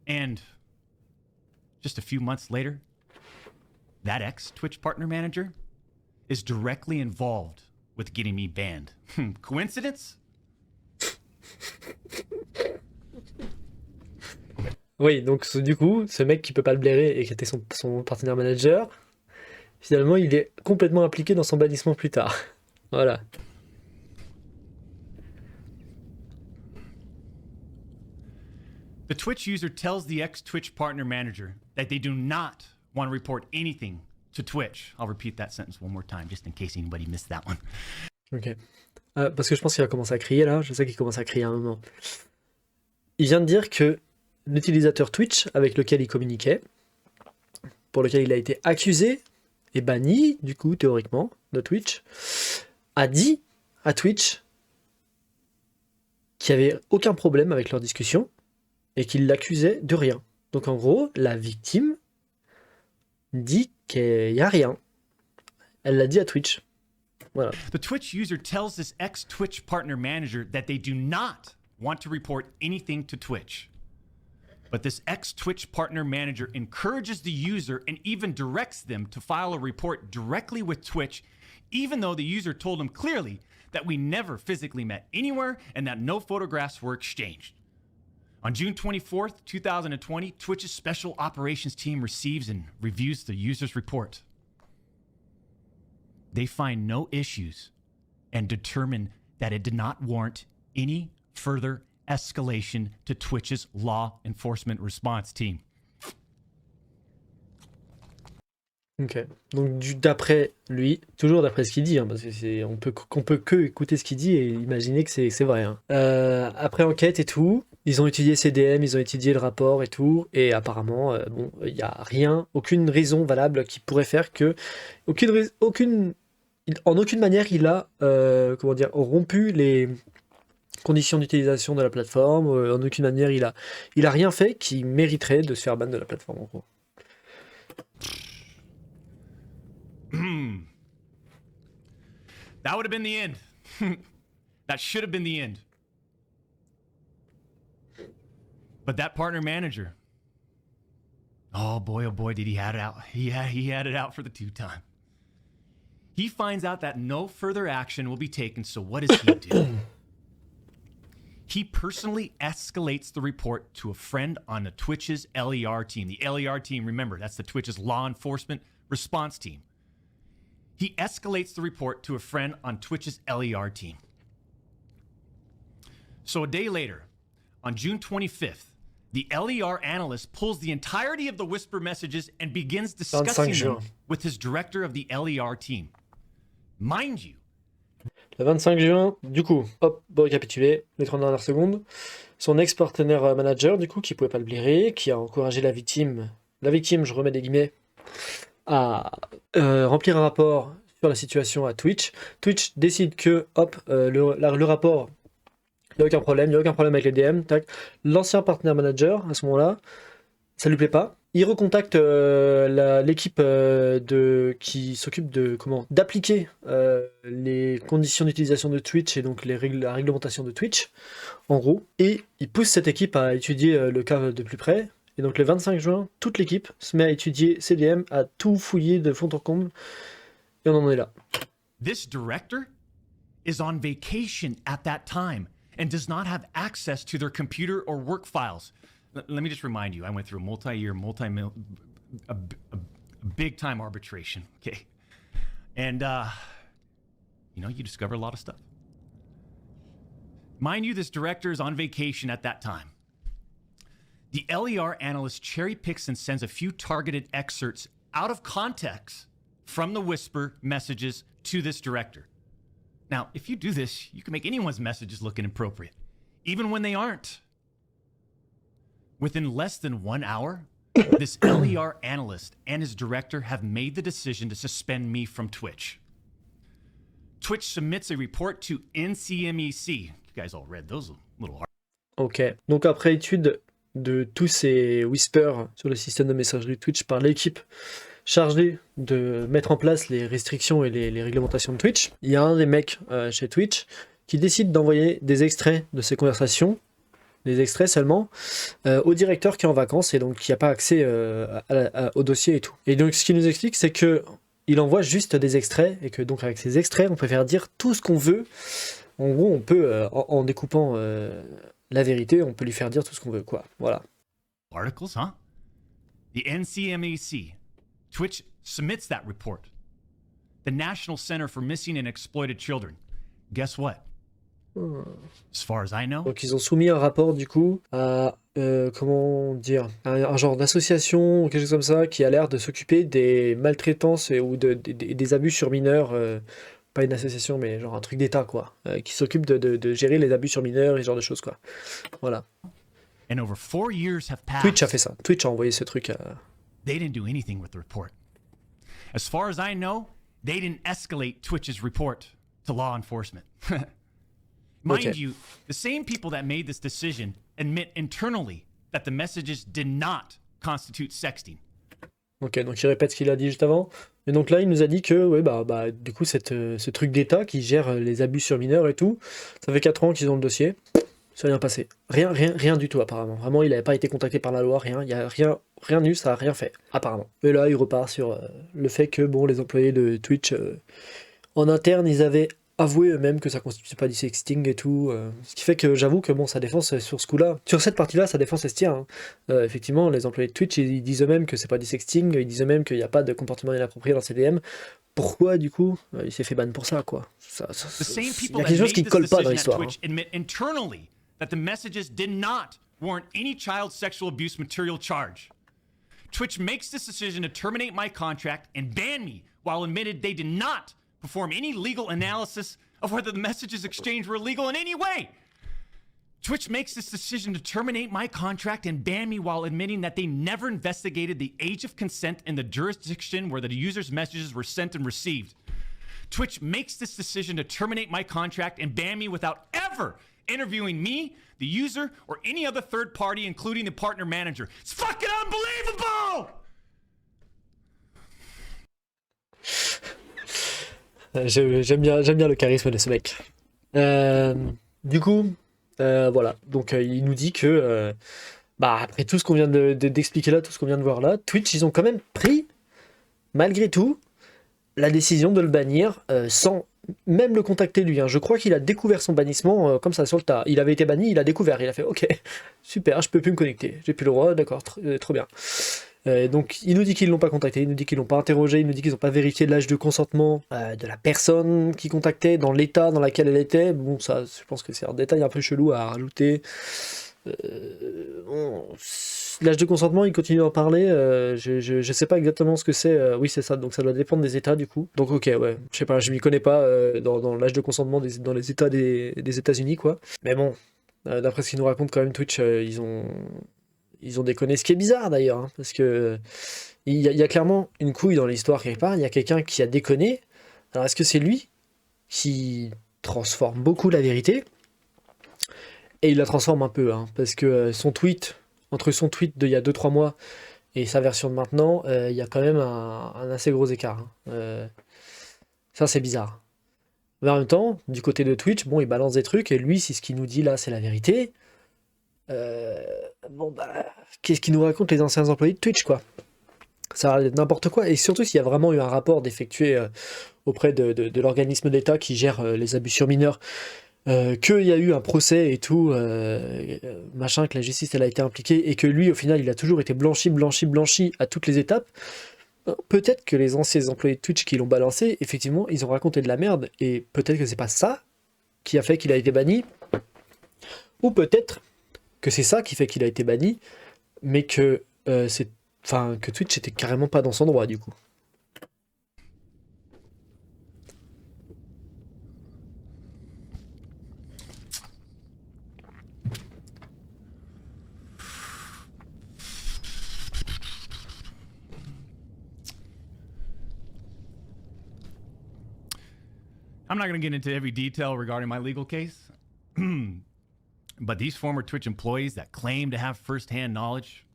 And just a few months later, that ex-Twitch partner manager is directly involved with getting me banned. Coincidence? Oui, donc du coup, ce mec qui peut pas le blairer et qui était son partenaire manager, finalement, il est complètement impliqué dans son bannissement plus tard. Voilà. The Twitch user tells the ex-Twitch partner manager that they do not want to report anything to Twitch. I'll repeat that sentence one more time, just in case anybody missed that one. Ok. Parce que je pense qu'il va commencer à crier là, je sais qu'il commence à crier à un moment. Il vient de dire que l'utilisateur Twitch avec lequel il communiquait, pour lequel il a été accusé et banni, du coup, théoriquement, de Twitch, a dit à Twitch qu'il n'y avait aucun problème avec leur discussion et qu'il l'accusait de rien. Donc en gros, la victime dit qu'il n'y a rien. Elle l'a dit à Twitch. Voilà. The Twitch user tells this ex-Twitch partner manager that they do not want to report anything to Twitch. But this ex-Twitch partner manager encourages the user and even directs them to file a report directly with Twitch, even though the user told him clearly that we never physically met anywhere and that no photographs were exchanged. On June 24th, 2020, Twitch's special operations team receives and reviews the user's report. They find no issues and determine that it did not warrant any further escalation to Twitch's law enforcement response team. Ok. Donc d'après lui, toujours d'après ce qu'il dit, hein, parce que on peut que écouter ce qu'il dit et imaginer que c'est vrai. Hein. Après enquête et tout, ils ont étudié ses DM, ils ont étudié le rapport et tout, et apparemment, bon, il n'y a rien, aucune raison valable qui pourrait faire que en aucune manière il a rompu les conditions d'utilisation de la plateforme, en aucune manière il a rien fait qui mériterait de se faire ban de la plateforme en gros. That would have been the end. That should have been the end. But that partner manager, oh boy, did he had it out. He had it out for the two-time. He finds out that no further action will be taken, so what does he do? He personally escalates the report to a friend on the Twitch's LER team. The LER team, remember, that's the Twitch's law enforcement response team. He escalates the report to a friend on Twitch's LER team. So a day later, on June 25th, the LER analyst pulls the entirety of the Whisper messages and begins discussing them with his director of the LER team. Mind you, Le 25 juin, du coup, hop, pour récapituler, les 30 dernières secondes, son ex-partenaire manager, du coup, qui pouvait pas le blairer, qui a encouragé la victime, je remets des guillemets, à remplir un rapport sur la situation à Twitch. Twitch décide que, hop, le rapport, il n'y a aucun problème avec les DM, tac. L'ancien partenaire manager, à ce moment-là, ça lui plaît pas. Il recontacte l'équipe qui s'occupe d'appliquer les conditions d'utilisation de Twitch et donc la réglementation de Twitch, en gros. Et il pousse cette équipe à étudier le cas de plus près. Et donc le 25 juin, toute l'équipe se met à étudier CDM, à tout fouiller de fond en comble. Et on en est là. This director is on vacation at that time and does not have access to their computer or work files. Let me just remind you, I went through a multi-year, a big-time arbitration, okay? And, you discover a lot of stuff. Mind you, this director is on vacation at that time. The LER analyst cherry picks and sends a few targeted excerpts out of context from the Whisper messages to this director. Now, if you do this, you can make anyone's messages look inappropriate, even when they aren't. Within less than 1 hour, this LER analyst and his director have made the decision to suspend me from Twitch. Twitch submits a report to NCMEC. You guys all read those little hard. Ok, donc après étude de tous ces whispers sur le système de messagerie Twitch par l'équipe chargée de mettre en place les restrictions et les réglementations de Twitch, il y a un des mecs chez Twitch qui décide d'envoyer des extraits de ces conversations, des extraits seulement, au directeur qui est en vacances et donc qui n'a pas accès au dossier et tout. Et donc ce qu'il nous explique, c'est que il envoie juste des extraits et que donc avec ces extraits, on peut faire dire tout ce qu'on veut. En gros, on peut, en découpant la vérité, on peut lui faire dire tout ce qu'on veut, quoi. Voilà. Articles, huh? The NCMEC, Twitch submits that report. The National Center for Missing and Exploited Children. Guess what? As far as I know. Donc ils ont soumis un rapport du coup à comment dire, un genre d'association ou quelque chose comme ça qui a l'air de s'occuper des maltraitances ou des abus sur mineurs. Pas une association mais genre un truc d'État quoi, qui s'occupe de gérer les abus sur mineurs et ce genre de choses quoi. Voilà. And over 4 years have passed. Twitch a fait ça. Twitch a envoyé ce truc à... They didn't do anything with the report. As far as I know, they didn't escalate Twitch's report to law enforcement. Mind you, the same people that made this decision admit internally that the messages did not constitute sexting. Ok, donc il répète ce qu'il a dit juste avant. Et donc là, il nous a dit que, ouais, du coup, ce truc d'État qui gère les abus sur mineurs et tout, ça fait 4 ans qu'ils ont le dossier. C'est rien passé. Rien du tout, apparemment. Vraiment, il n'avait pas été contacté par la loi, rien. Il n'y a rien eu, ça n'a rien fait, apparemment. Et là, il repart sur le fait que, bon, les employés de Twitch, en interne, ils avaient avoué eux-mêmes que ça ne constitue pas du sexting et tout. Ce qui fait que j'avoue que, bon, sa défense sur ce coup-là, sur cette partie-là, sa défense, elle se tient. Hein. Effectivement, les employés de Twitch, ils disent eux-mêmes que c'est pas du sexting, ils disent eux-mêmes qu'il n'y a pas de comportement inapproprié dans CDM. Pourquoi, du coup, il s'est fait ban pour ça, quoi. Il y a quelque chose qui ne colle pas dans l'histoire. Hein. That the messages did not warrant any child sexual abuse material charge. Twitch makes this decision to terminate my contract and ban me while admitted they did not perform any legal analysis of whether the messages exchanged were illegal in any way. Twitch makes this decision to terminate my contract and ban me while admitting that they never investigated the age of consent in the jurisdiction where the user's messages were sent and received. Twitch makes this decision to terminate my contract and ban me without ever interviewing me, the user, or any other third party, including the partner manager. It's fucking unbelievable! J'aime bien le charisme de ce mec. Euh, du coup, voilà. Donc, il nous dit que, bah, après tout ce qu'on vient d'expliquer là, tout ce qu'on vient de voir là, Twitch, ils ont quand même pris, malgré tout, la décision de le bannir sans même le contacter lui, hein. Je crois qu'il a découvert son bannissement comme ça sur le tas. Il avait été banni, il a découvert, il a fait ok, super, je peux plus me connecter, j'ai plus le droit, d'accord, trop bien. Donc il nous dit qu'ils l'ont pas contacté, il nous dit qu'ils l'ont pas interrogé, il nous dit qu'ils n'ont pas vérifié l'âge de consentement de la personne qui contactait, dans l'état dans lequel elle était. Bon, ça, je pense que c'est un détail un peu chelou à rajouter. Bon, l'âge de consentement, il continue d'en parler. Je sais pas exactement ce que c'est. Oui, c'est ça. Donc ça doit dépendre des États du coup. Donc ok, ouais. Je sais pas, je m'y connais pas dans l'âge de consentement dans les États des États-Unis quoi. Mais bon, d'après ce qu'ils nous racontent quand même, Twitch, ils ont déconné. Ce qui est bizarre d'ailleurs, hein, parce que il y a clairement une couille dans l'histoire quelque part. Il y a quelqu'un qui a déconné. Alors est-ce que c'est lui qui transforme beaucoup la vérité? Et il la transforme un peu, hein, parce que son tweet, entre son tweet d'il y a 2 3 mois et sa version de maintenant, il y a quand même un assez gros écart, hein. Ça, c'est bizarre. Mais en même temps, du côté de Twitch, bon, il balance des trucs, et lui, si ce qu'il nous dit là, c'est la vérité, euh, bon, bah, qu'est-ce qu'il nous raconte les anciens employés de Twitch, quoi? Ça a l'air d'être n'importe quoi, et surtout s'il y a vraiment eu un rapport d'effectué auprès de l'organisme d'État qui gère les abus sur mineurs, qu'il y a eu un procès et tout, machin, que la justice elle a été impliquée et que lui au final il a toujours été blanchi à toutes les étapes. Peut-être que les anciens employés de Twitch qui l'ont balancé, effectivement, ils ont raconté de la merde et peut-être que c'est pas ça qui a fait qu'il a été banni, ou peut-être que c'est ça qui fait qu'il a été banni, mais que que Twitch était carrément pas dans son droit du coup. I'm not going to get into every detail regarding my legal case, but these former Twitch employees that claim to have firsthand knowledge,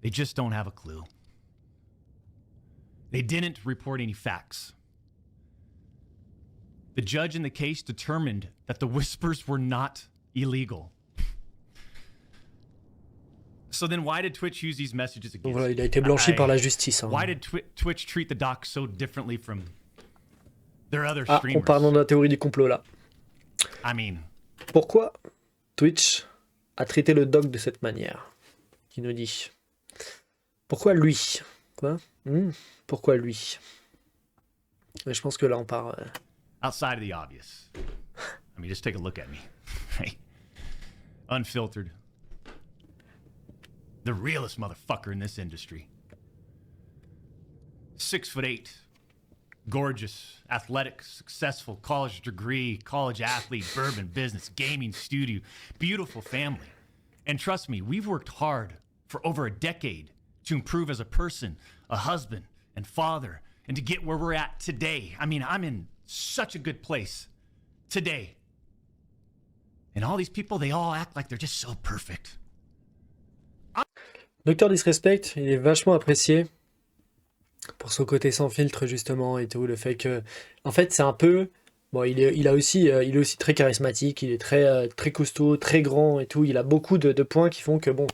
they just don't have a clue. They didn't report any facts. The judge in the case determined that the whispers were not illegal. So then why did Twitch use these messages Donc against voilà, me? il a été blanchi par la justice, hein. Why did Twitch treat the doc so differently from their other Ah, streamers? on parle de la théorie du complot là. I mean, Pourquoi Twitch a traité le doc de cette manière? Qui nous dit. Pourquoi lui? Quoi? Pourquoi lui? Mais je pense que là on part. outside of the obvious. I mean, just take a look at me. Hey, unfiltered. The realest motherfucker in this industry. 6'8", gorgeous, athletic, successful, college degree, college athlete, bourbon business, gaming studio, beautiful family. And trust me, we've worked hard for over a decade to improve as a person, a husband, and father, and to get where we're at today. I mean, I'm in such a good place today. And all these people, they all act like they're just so perfect. Docteur Disrespect, il est vachement apprécié pour son côté sans filtre justement et tout, le fait que, en fait, c'est un peu, bon, il est aussi très charismatique, il est très costaud, très grand et tout, il a beaucoup de points qui font que bon,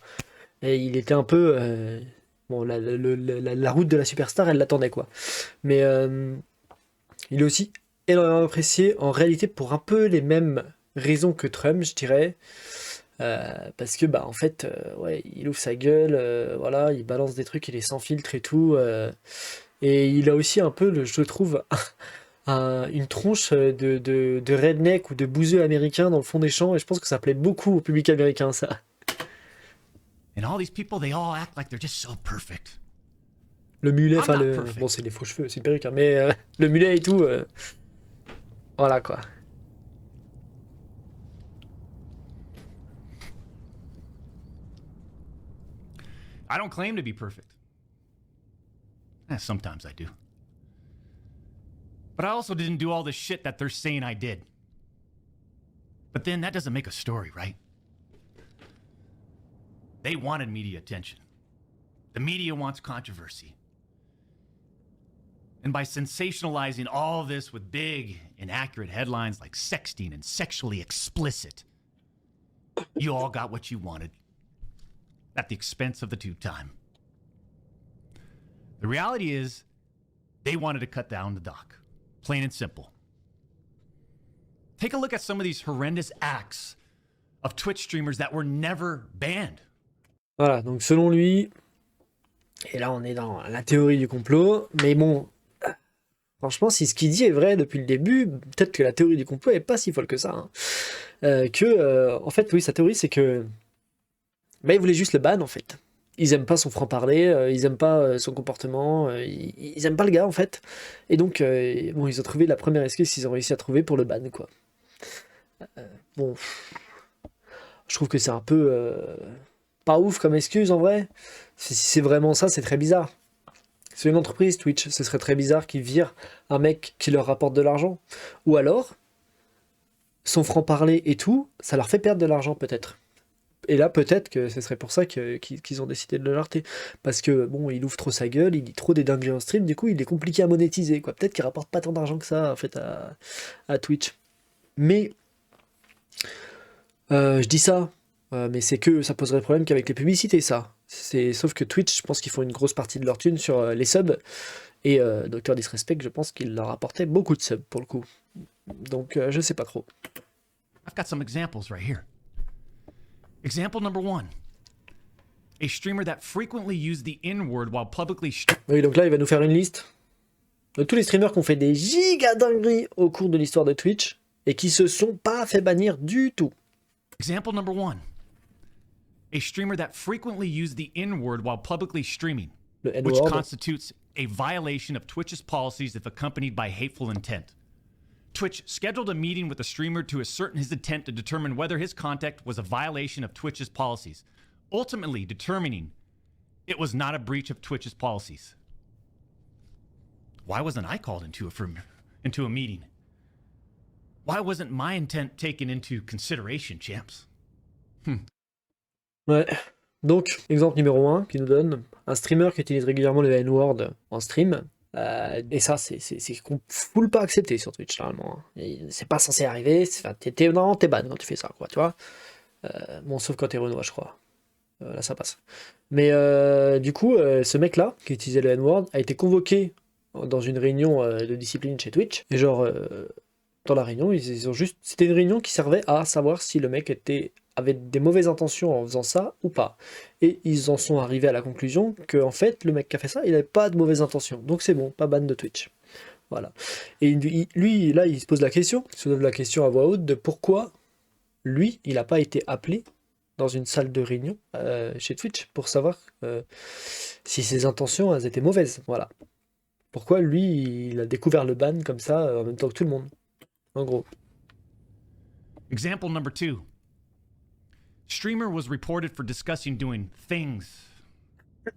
et il était un peu, bon, la route de la superstar, elle l'attendait quoi. Mais il est aussi énormément apprécié en réalité pour un peu les mêmes raisons que Trump, je dirais. Parce que bah en fait ouais, il ouvre sa gueule, voilà, il balance des trucs, il est sans filtre et tout, et il a aussi un peu je trouve une tronche de redneck ou de bouseux américain dans le fond des champs, et je pense que ça plaît beaucoup au public américain ça. And all these people, they all act like they're just so perfect. Le mulet, I'm enfin not le perfect. bon, c'est des faux cheveux, c'est une perruque, hein, mais le mulet et tout, voilà quoi. I don't claim to be perfect. Sometimes I do. But I also didn't do all this shit that they're saying I did. But then that doesn't make a story, right? They wanted media attention. The media wants controversy. And And by sensationalizing all this with big, inaccurate headlines like sexting and sexually explicit, you all got what you wanted at the expense of the tube time. The reality is, they wanted to cut down the doc. Plain and simple. Take a look at some of these horrendous acts of Twitch streamers that were never banned. Voilà, donc selon lui, et là on est dans la théorie du complot, mais bon, franchement, si ce qu'il dit est vrai depuis le début, peut-être que la théorie du complot est pas si folle que ça. Hein. En fait, oui, sa théorie c'est que bah, il voulait juste le ban en fait. Ils aiment pas son franc-parler, ils aiment pas son comportement, ils aiment pas le gars en fait. Et donc, bon, ils ont trouvé la première excuse qu'ils ont réussi à trouver pour le ban, quoi. Bon, je trouve que c'est un peu pas ouf comme excuse en vrai. Si c'est vraiment ça, c'est très bizarre. C'est une entreprise, Twitch, ce serait très bizarre qu'ils virent un mec qui leur rapporte de l'argent. Ou alors, son franc-parler et tout, ça leur fait perdre de l'argent peut-être. Et là, peut-être que ce serait pour ça qu'ils ont décidé de le jarter. Parce que, bon, il ouvre trop sa gueule, il dit trop des dingueries en stream, du coup, il est compliqué à monétiser, quoi. Peut-être qu'il rapporte pas tant d'argent que ça, en fait, à Twitch. Mais, je dis ça, mais c'est que ça poserait problème qu'avec les publicités, ça. Sauf que Twitch, je pense qu'ils font une grosse partie de leur thune sur les subs. Et Dr Disrespect, je pense qu'il leur apportait beaucoup de subs, pour le coup. Donc, je sais pas trop. I've got some examples right here. Example number 1. A streamer that frequently used the N-word while publicly... Oui, donc là, il va nous faire une liste de tous les streamers qui ont fait des giga dingueries au cours de l'histoire de Twitch et qui se sont pas fait bannir du tout. Example number 1. A streamer that frequently used the N-word while publicly streaming, Le which N-word. constitutes a violation of Twitch's policies if accompanied by hateful intent. Twitch scheduled a meeting with the streamer to ascertain his intent to determine whether his conduct was a violation of Twitch's policies, ultimately determining it was not a breach of Twitch's policies. Why wasn't I called into a meeting? Why wasn't my intent taken into consideration, champs? Ouais. Donc, exemple numéro 1 qui nous donne un streamer qui utilise régulièrement le N-word en stream. Et ça, c'est full pas accepté sur Twitch, normalement. Hein. C'est pas censé arriver. T'es ban quand tu fais ça, quoi, tu vois. Bon, sauf quand t'es Renoir, je crois. Là, ça passe. Mais du coup, ce mec-là, qui utilisait le N-word, a été convoqué dans une réunion de discipline chez Twitch. Et genre, dans la réunion, ils ont juste... C'était une réunion qui servait à savoir si le mec avait des mauvaises intentions en faisant ça ou pas. Et ils en sont arrivés à la conclusion que, en fait, le mec qui a fait ça, il n'avait pas de mauvaises intentions. Donc c'est bon, pas ban de Twitch. Voilà. Et lui, là, il se pose la question, il se donne la question à voix haute de pourquoi lui, il n'a pas été appelé dans une salle de réunion chez Twitch pour savoir si ses intentions, elles étaient mauvaises. Voilà. Pourquoi lui, il a découvert le ban comme ça en même temps que tout le monde. En gros. Example number 2. Streamer was reported for discussing doing things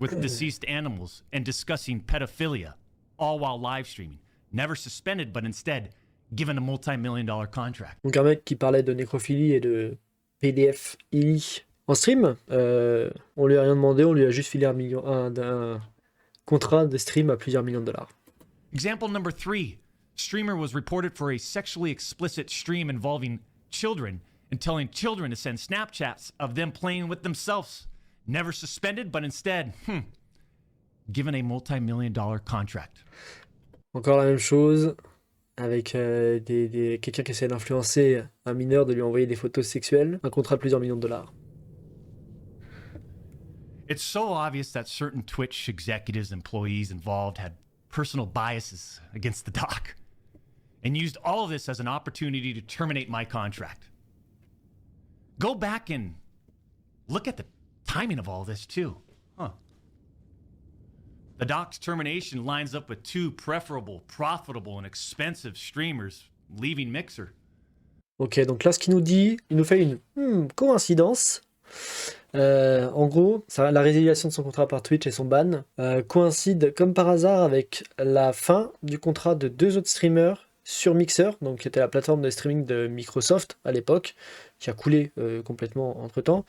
with deceased animals and discussing pedophilia, all while live streaming. Never suspended, but instead given a multi-million-dollar contract. Donc un mec qui parlait de nécrophilie et de PDFI en stream, on lui a rien demandé, on lui a juste filé un contrat de stream à plusieurs millions de dollars. Example number 3. Streamer was reported for a sexually explicit stream involving children and telling children to send Snapchats of them playing with themselves. Never suspended, but instead, given a multi-million-dollar contract. Encore la même chose, avec quelqu'un qui essaie d'influencer un mineur, de lui envoyer des photos sexuelles, un contrat de plusieurs millions de dollars. It's so obvious that certain Twitch executives, employees involved had personal biases against the doc and used all of this as an opportunity to terminate my contract. Go back and look at the timing of all this too. The doc's termination lines up with 2 preferable, profitable, and expensive streamers leaving Mixer. Ok, donc là, ce qu'il nous dit, il nous fait une coïncidence. En gros, la résiliation de son contrat par Twitch et son ban coïncide comme par hasard avec la fin du contrat de 2 autres streamers sur Mixer, donc qui était la plateforme de streaming de Microsoft à l'époque, qui a coulé complètement entre-temps.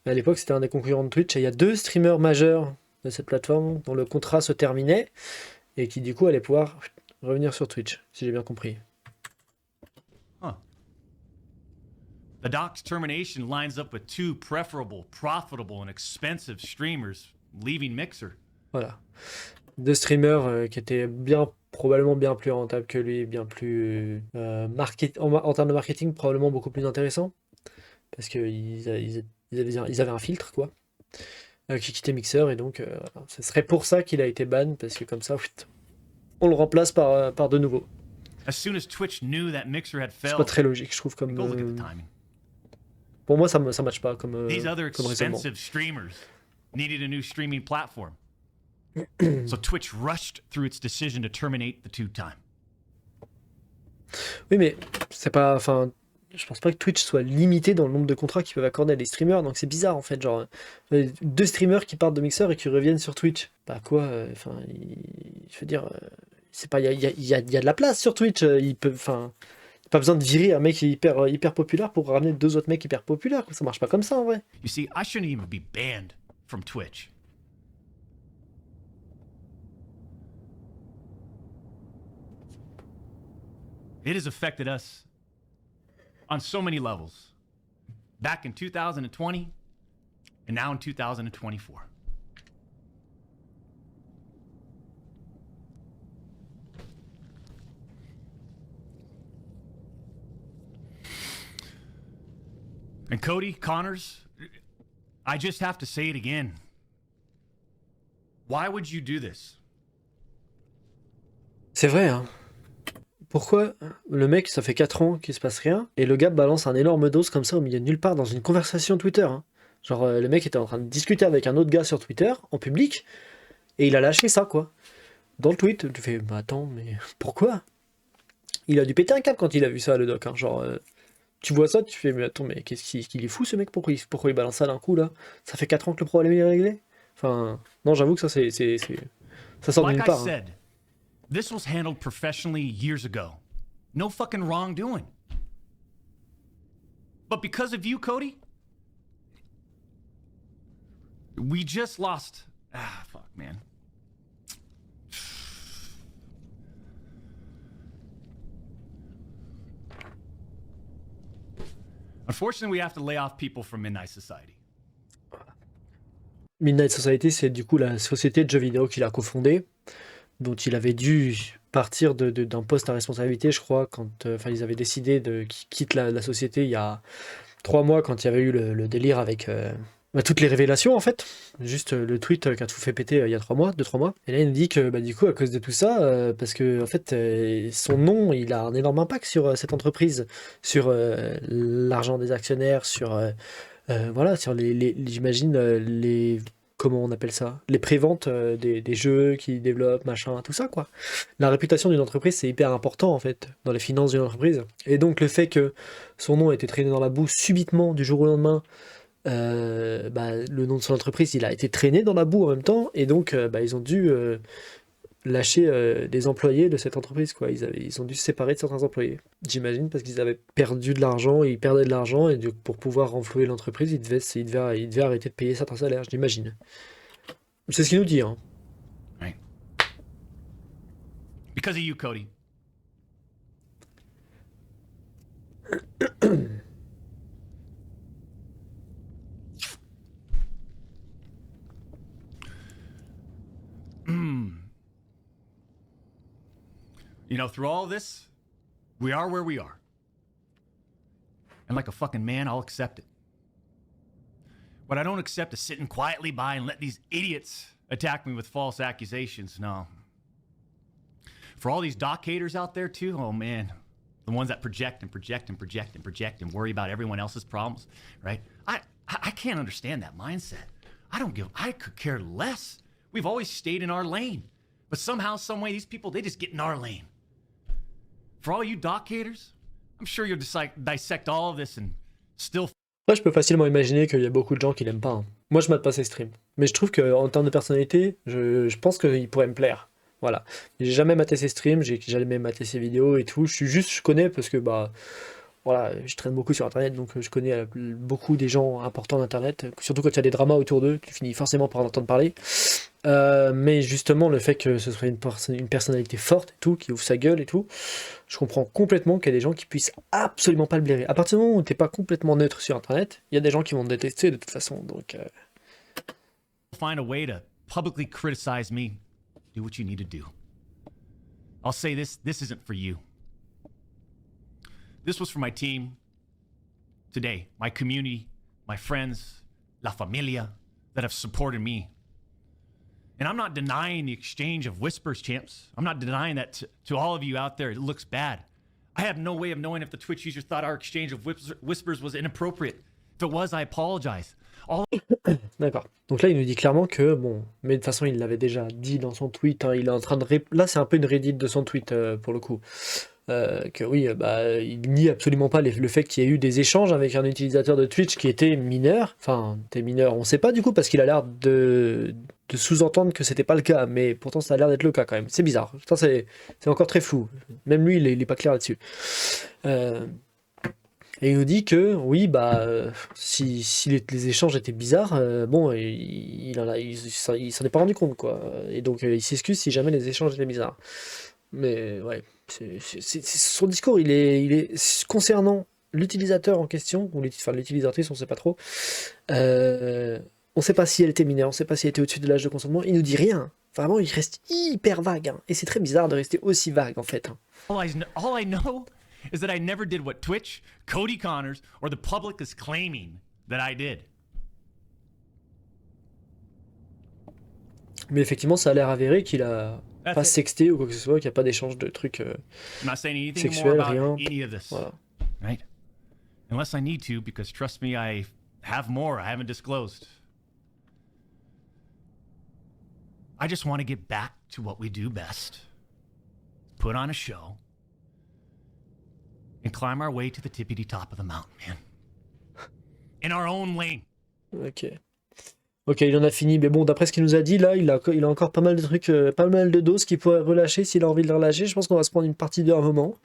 Mais à l'époque, c'était un des concurrents de Twitch, et il y a 2 streamers majeurs de cette plateforme dont le contrat se terminait, et qui du coup allait pouvoir revenir sur Twitch, si j'ai bien compris. Huh. The doc's termination lines up with two preferable, profitable, and expensive streamers leaving Mixer. Voilà. Deux streamers qui étaient probablement bien plus rentables que lui, bien plus en termes de marketing, probablement beaucoup plus intéressants. Parce qu'ils avaient un filtre, quoi. Qui quittait Mixer, et donc ce serait pour ça qu'il a été ban, parce que comme ça, on le remplace par de nouveau. As soon as Twitch knew that Mixer had C'est pas failed, très logique, je trouve, comme... go look at the timing. Pour moi, ça matche pas comme These other comme raisonnement. expensive streamers needed a new streaming platform. So Twitch rushed through its decision to terminate the two-time. Oui, mais c'est pas... Enfin, je pense pas que Twitch soit limité dans le nombre de contrats qu'ils peuvent accorder à des streamers, donc c'est bizarre, en fait, genre... deux streamers qui partent de Mixer et qui reviennent sur Twitch. Bah quoi, enfin... je veux dire... c'est pas... Il y a de la place sur Twitch, ils peuvent... Enfin... Pas besoin de virer un mec hyper populaire pour ramener deux autres mecs hyper populaires. Ça marche pas comme ça en vrai. You see, I shouldn't even be banned from Twitch. It has affected us on so many levels. Back in 2020 and now in 2024. And Cody, Connors, I just have to say it again. Why would you do this? C'est vrai, hein. Pourquoi le mec, ça fait 4 ans qu'il se passe rien, et le gars balance un énorme dose comme ça au milieu de nulle part dans une conversation Twitter, hein. Genre, le mec était en train de discuter avec un autre gars sur Twitter, en public, et il a lâché ça, quoi. Dans le tweet, tu fais, bah attends, mais pourquoi? Il a dû péter un câble quand il a vu ça, le doc, hein. Genre, tu vois ça, tu fais, mais attends, mais qu'est-ce qu'il est fou ce mec? Pourquoi il balance ça d'un coup, là? Ça fait 4 ans que le problème est réglé? Enfin, non, j'avoue que ça, ça sort de Like nulle I part, hein. said, this was handled professionally years ago. No fucking wrongdoing. But because of you, Cody, we just lost. Ah, fuck, man. Unfortunately, we have to lay off people from Midnight Society. Midnight Society, c'est du coup la société de jeux vidéo qu'il a cofondée, dont il avait dû partir d'un poste à responsabilité, je crois, quand ils avaient décidé qu'il quitte la société il y a 3 mois, quand il y avait eu le délire avec toutes les révélations, en fait. Juste le tweet qui a tout fait péter il y a 3 mois, 2-3 mois. Et là, il nous dit que du coup, à cause de tout ça, parce que en fait, son nom, il a un énorme impact sur cette entreprise, sur l'argent des actionnaires, sur voilà, sur j'imagine les comment on appelle ça? Les préventes des jeux qu'ils développent, machin, tout ça, quoi. La réputation d'une entreprise, c'est hyper important, en fait, dans les finances d'une entreprise. Et donc, le fait que son nom ait été traîné dans la boue subitement, du jour au lendemain, le nom de son entreprise, il a été traîné dans la boue en même temps, et donc, ils ont dû lâcher des employés de cette entreprise, quoi. Ils ont dû se séparer de certains employés, j'imagine, parce qu'ils avaient perdu de l'argent, ils perdaient de l'argent, et pour pouvoir renflouer l'entreprise, ils devaient arrêter de payer certains salaires, j'imagine. C'est ce qu'il nous dit, hein. Right. Because of you, Cody. You know, through all this, we are where we are. And like a fucking man, I'll accept it. What I don't accept is sitting quietly by and let these idiots attack me with false accusations. No. For all these doc haters out there, too, oh man. The ones that project and project and project and project and worry about everyone else's problems, right? I can't understand that mindset. I could care less. We've always stayed in our lane. But somehow, some way, these people, they just get in our lane. For all you doc haters, I'm sure you'll dissect all of this and still. Moi, je peux facilement imaginer qu'il y a beaucoup de gens qui l'aiment pas, hein. Moi, je mate pas ses streams. Mais je trouve qu'en termes de personnalité, je pense qu'il pourrait me plaire. Voilà. J'ai jamais maté ses streams, j'ai jamais maté ses vidéos et tout. Je connais parce que, voilà, je traîne beaucoup sur Internet, donc je connais beaucoup des gens importants d'Internet. Surtout quand il y a des dramas autour d'eux, tu finis forcément par en entendre parler. Mais justement, le fait que ce soit une personnalité forte et tout, qui ouvre sa gueule et tout, je comprends complètement qu'il y a des gens qui puissent absolument pas le blairer. À partir du moment où t'es pas complètement neutre sur Internet, il y a des gens qui vont te détester de toute façon. Donc, Find a way to publicly criticize me. Do what you need to do. I'll say this isn't for you. This was for my team today, my community, my friends, la familia that have supported me. And I'm not denying the exchange of whispers, champs. I'm not denying that to all of you out there. It looks bad. I have no way of knowing if the Twitch user thought our exchange of whispers was inappropriate. If it was, I apologize. d'accord. Donc là, il nous dit clairement que, bon, mais de toute façon, il l'avait déjà dit dans son tweet, hein, il est en train de... Là, c'est un peu une redite de son tweet, pour le coup. Que oui, bah, il nie absolument pas le fait qu'il y ait eu des échanges avec un utilisateur de Twitch qui était mineur. Enfin, était mineur, on sait pas du coup, parce qu'il a l'air de sous-entendre que c'était pas le cas, mais pourtant ça a l'air d'être le cas quand même. C'est bizarre. Putain, c'est encore très flou. Même lui, il est pas clair là-dessus. Et il nous dit que, oui, bah, si les échanges étaient bizarres, bon, il s'en est pas rendu compte, quoi. Et donc, il s'excuse si jamais les échanges étaient bizarres. Mais, ouais, son discours, il est concernant l'utilisateur en question, ou enfin, l'utilisatrice, on sait pas trop. On sait pas si elle était mineure, on sait pas si elle était au-dessus de l'âge de consentement. Il nous dit rien. Vraiment, il reste hyper vague, hein. Et c'est très bizarre de rester aussi vague, en fait, hein. All I know is that I never did what Twitch, Cody Connors, or the public is claiming that I did. Mais effectivement, ça a l'air avéré qu'il a pas sexté ou quoi que ce soit, qu'il n'y a pas d'échange de trucs I'm not saying anything more sexuels, about rien. any of this. Voilà. Right? Unless I need to, because trust me, I have more I haven't disclosed. I just want to get back to what we do best. Put on a show. And climb our way to the tippity top of the mountain, man. In our own lane. Ok. Ok, il en a fini, mais bon, d'après ce qu'il nous a dit, là, il a encore pas mal de trucs, pas mal de doses qu'il pourrait relâcher s'il a envie de les relâcher. Je pense qu'on va se prendre une partie de un moment.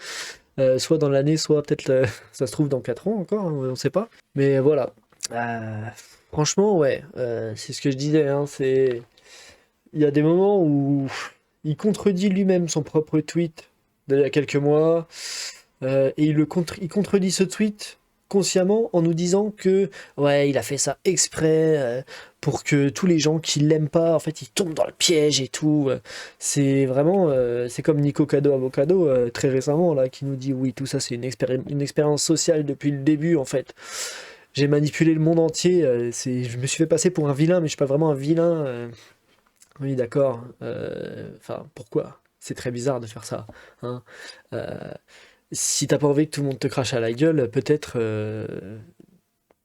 Soit dans l'année, soit peut-être, ça se trouve, dans 4 ans encore, hein, on sait pas. Mais voilà. Franchement, ouais, c'est ce que je disais, hein, c'est... Il y a des moments où il contredit lui-même son propre tweet d'il y a quelques mois, et il contredit ce tweet consciemment en nous disant que ouais, il a fait ça exprès pour que tous les gens qui l'aiment pas, en fait, ils tombent dans le piège et tout. C'est vraiment, c'est comme Nico Cado Avocado très récemment là, qui nous dit oui, tout ça c'est une expérience sociale depuis le début en fait. J'ai manipulé le monde entier, je me suis fait passer pour un vilain, mais je suis pas vraiment un vilain. Oui, d'accord. Enfin, pourquoi? C'est très bizarre de faire ça, hein. Si t'as pas envie que tout le monde te crache à la gueule, peut-être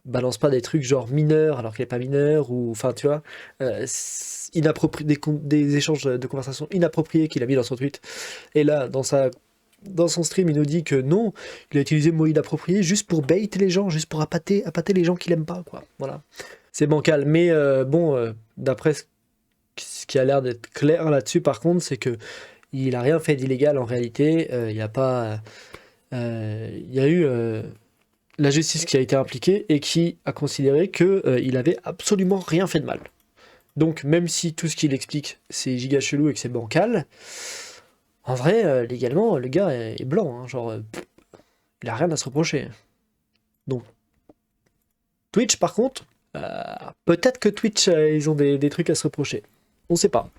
balance pas des trucs genre mineur alors qu'il est pas mineur, ou enfin tu vois, des échanges de conversations inappropriés qu'il a mis dans son tweet. Et là, dans son stream, il nous dit que non, il a utilisé le mot inapproprié juste pour bait les gens, juste pour appâter les gens qu'il aime pas, quoi. Voilà. C'est bancal. Mais bon, d'après ce qui a l'air d'être clair là-dessus, par contre, c'est que il a rien fait d'illégal en réalité. Il y a pas, il y a eu la justice qui a été impliquée et qui a considéré que il avait absolument rien fait de mal. Donc même si tout ce qu'il explique c'est giga chelou et que c'est bancal, en vrai légalement le gars est blanc, hein, genre il a rien à se reprocher. Donc Twitch par contre, peut-être que Twitch ils ont des trucs à se reprocher. On sait pas.